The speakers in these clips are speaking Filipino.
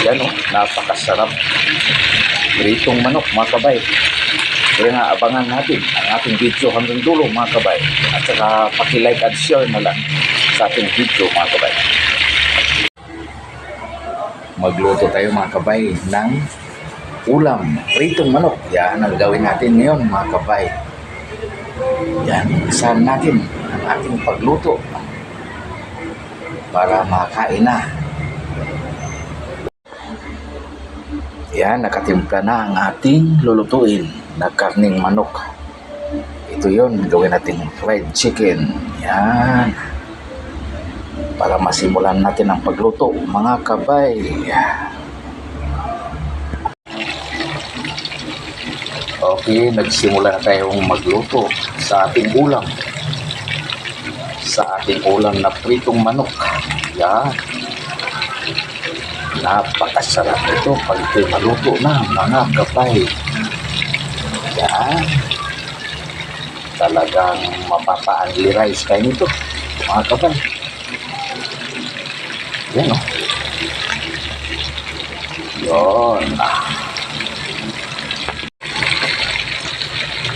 Yan o, napakasarap. Pritong manok mga kabay. Kaya nga abangan natin ang ating video hanggang dulo mga kabay. At saka paki-like at share na lang sa ating video mga kabay. Magluto tayo mga kabay ng ulam, pritong manok. Yan ang gawin natin ngayon mga kabay. Yan, isahan natin ang ating pagluto para makain na. Yan, nakatimpla na ang ating lulutuin na karning manok. Ito yon, gawin natin fried chicken. Yan, para masimulan natin ang pagluto mga kabay. Okay, nagsimula na tayong magluto sa ating ulam. Sa ating ulam na pritong manok. Yan, napakasarap ito pag ito'y maluto na mga kabay. Yan, talagang mapapa-unli-rice tayo nito mga kabay. Yan o. Yun.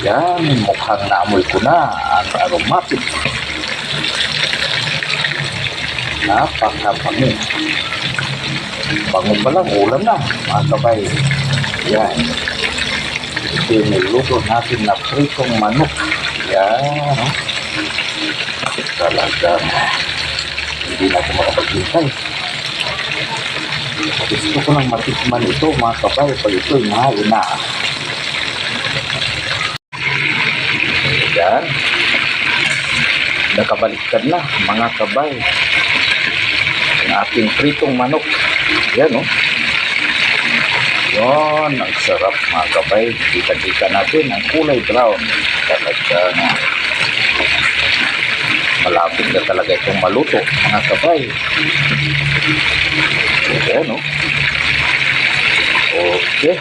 Yan, mukhang naamoy ko na ang aromatic. Napakabango. Bango pa lang, ulam na mga kabay. Yan, ito yung niluto natin na pritong manok. Yan, no? Talagang hindi na ako makapaghintay. Gusto ko nang matikman ito mga kabay pag ito'y mahal na. Yan, nakabaliktad na mga kabay ang ating pritong manok. Yan o. Yan, ang sarap mga kabay. Kita-kita natin ang kulay brown. Talagang malapit na talaga itong maluto mga kabay. Yan o. Okay.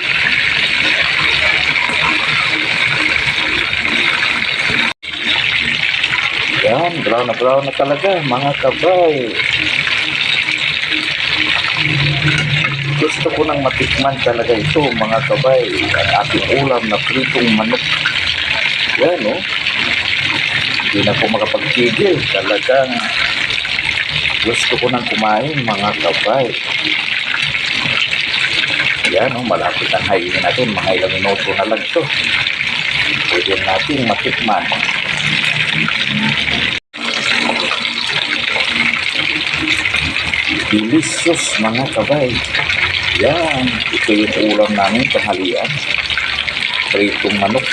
Yan, brown na talaga mga kabay. Gusto ko nang matikman talaga ito mga kabay, ang ating ulam na pritong manok. Yan o, hindi na po makapagpigil. Talagang gusto ko nang kumain mga kabay. Yan o, malapit ang hainin natin, mga ilang minuto na lang ito. Pwede natin matikman. Delicious mga kabay. Yan, ito yung ulam namin tanghalian, pritong manok.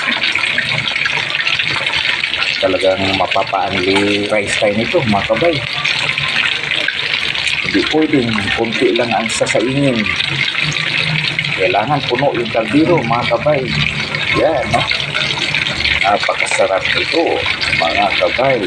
Talagang mapapa-unli rice tayo nito mga kabay. Hindi pwedeng kunti lang ang sasaingin, kailangan puno yung kaldero mga kabay. Yan, no? Napakasarap ito mga kabay.